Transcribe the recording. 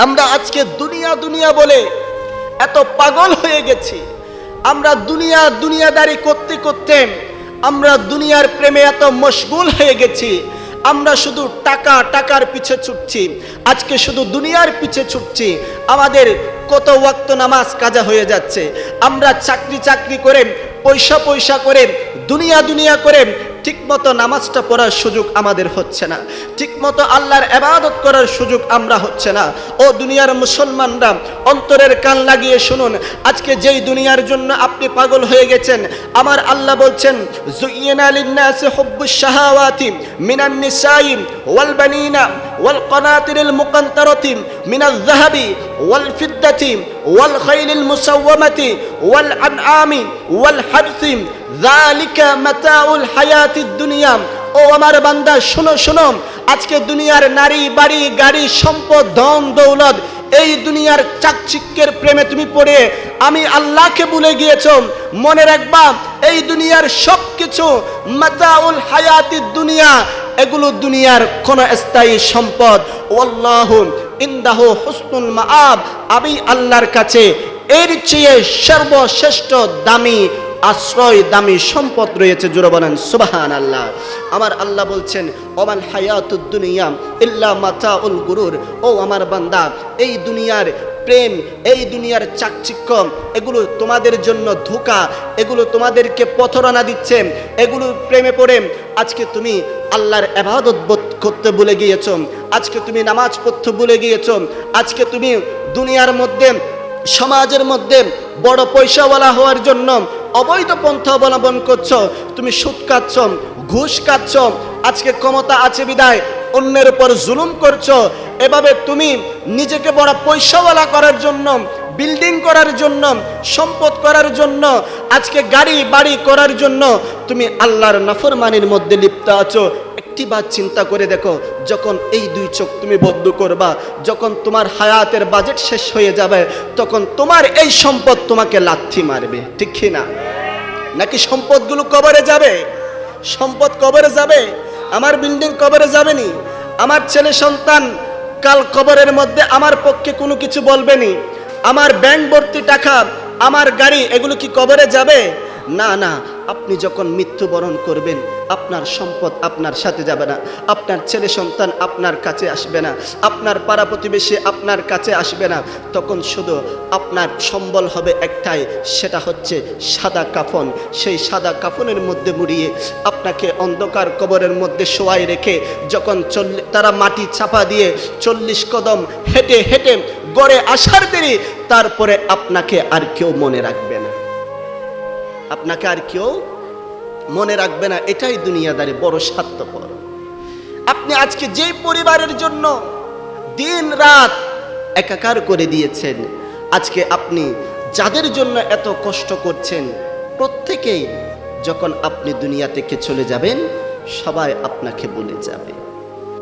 আমরা আজকে দুনিয়া দুনিয়া বলে এত পাগল হয়ে গেছি। আমরা দুনিয়াদারি করতে করতে আমরা দুনিয়ার প্রেমে এত মশগুল হয়ে গেছি। আমরা শুধু টাকার পিছে ছুটছি, আজকে শুধু দুনিয়ার পিছে ছুটছি। আমাদের কত ওয়াক্ত নামাজ কাজা হয়ে যাচ্ছে। আমরা চাকরি করে পয়সা করে দুনিয়া করে ঠিকমতো নামাজটা পড়ার সুযোগ আমাদের হচ্ছে না, ঠিকমতো আল্লাহর ইবাদত করার সুযোগ আমরা হচ্ছে না। ও দুনিয়ার মুসলমানরা, অন্তরের কান লাগিয়ে শুনুন, আজকে যেই দুনিয়ার জন্য আপনি পাগল হয়ে গেছেন, আমার আল্লাহ বলছেন, যুইয়িনা লিন-নাসি হুব্বুশ শাহাওয়াতি মিনান নিসাই ওয়াল বানিনা ওয়াল কানাতিরিল মুকান্তারাতি মিনাজ যাহাবি ওয়াল ফিদ্দাতি ওয়াল খাইলিল মুসাওয়ামাতি ওয়াল আনআমি ওয়াল হারসি যালিকা মাতাউল হায়াতিদ দুনিয়া। ও আমার বান্দা, শোনো, আজকে দুনিয়ার নারী, বাড়ি, গাড়ি, সম্পদ, ধন দৌলত, এই দুনিয়ার চাকচিক্যের প্রেমে তুমি পড়ে আমি আল্লাহকে ভুলে গিয়েছো। মনে রাখবা, এই দুনিয়ার সবকিছু মাতাউল হায়াতিদ দুনিয়া, এগুলো দুনিয়ার কোন স্থায়ী সম্পদ। ওয়াল্লাহু ইনদাহু হুসনুল মাআব, আমি আল্লাহর কাছে এর চেয়ে সর্বশ্রেষ্ঠ দামি আশ্রয়, দামি সম্পদ রয়েছে। জোরে বলেন সুবহানাল্লাহ। আমার আল্লাহ বলছেন, ওমাল হায়াতুদ দুনিয়া ইল্লা মাতাউল গুরুর। ও আমার বান্দা, এই দুনিয়ার প্রেম, এই দুনিয়ার চাকচিক্য, এগুলো তোমাদের জন্য ধোঁকা, এগুলো তোমাদেরকে প্রতারণা দিচ্ছে। এগুলো প্রেমে পড়ে আজকে তুমি আল্লাহর ইবাদত করতে ভুলে গিয়েছো, আজকে তুমি নামাজ পড়তে ভুলে গিয়েছো, আজকে তুমি দুনিয়ার মধ্যে, সমাজের মধ্যে বড় পয়সাওয়ালা হওয়ার জন্য অবৈধ পন্থা অবলম্বন করছো। তুমি সুদ খাচ্ছ, ঘুষ খাচ্ছ, আজকে ক্ষমতা আছে বিদায় অন্যের উপর জুলুম করছো। এভাবে তুমি নিজেকে বড় পয়সাওয়ালা করার জন্য, বিল্ডিং করার জন্য, সম্পদ করার জন্য, আজকে গাড়ি বাড়ি করার জন্য তুমি আল্লাহর নাফরমানির মধ্যে লিপ্ত আছো। একটিবার চিন্তা করে দেখো, যখন এই দুই চোখ তুমি বন্ধ করবা, যখন তোমার হায়াতের বাজেট শেষ হয়ে যাবে, তখন তোমার এই সম্পদ তোমাকে লাথি মারবে, ঠিক কি না? নাকি সম্পদগুলো কবরে যাবে? সম্পদ কবরে যাবে? আমার বিল্ডিং কবরে যাবে নি? আমার ছেলে সন্তান কাল কবরের মধ্যে আমার পক্ষে কোনো কিছু বলবে নি? আমার ব্যাংক ভর্তি টাকা, আমার গাড়ি, এগুলো কি কবরে যাবে? না। আপনি যখন মৃত্যুবরণ করবেন, আপনার সম্পদ আপনার সাথে যাবে না, আপনার ছেলে সন্তান আপনার কাছে আসবে না, আপনার পাড়া প্রতিবেশী আপনার কাছে আসবে না। তখন শুধু আপনার সম্বল হবে একটাই, সেটা হচ্ছে সাদা কাফন। সেই সাদা কাফনের মধ্যে মুড়িয়ে আপনাকে অন্ধকার কবরের মধ্যে শোয়াই রেখে যখন তারা মাটি চাপা দিয়ে 40 কদম হেঁটে গড়ে আসার দেরি, তারপরে আপনাকে আর কেউ মনে রাখবে না, আপনাকে আর কেউ মনে রাখবে না। এটাই দুনিয়াদারি, বড় স্বার্থপর। আপনি আজকে যেই পরিবারের জন্য দিন রাত একাকার করে দিয়েছেন, আজকে আপনি যাদের জন্য এত কষ্ট করছেন, প্রত্যেকেই যখন আপনি দুনিয়া থেকে চলে যাবেন, সবাই আপনাকে ভুলে যাবে।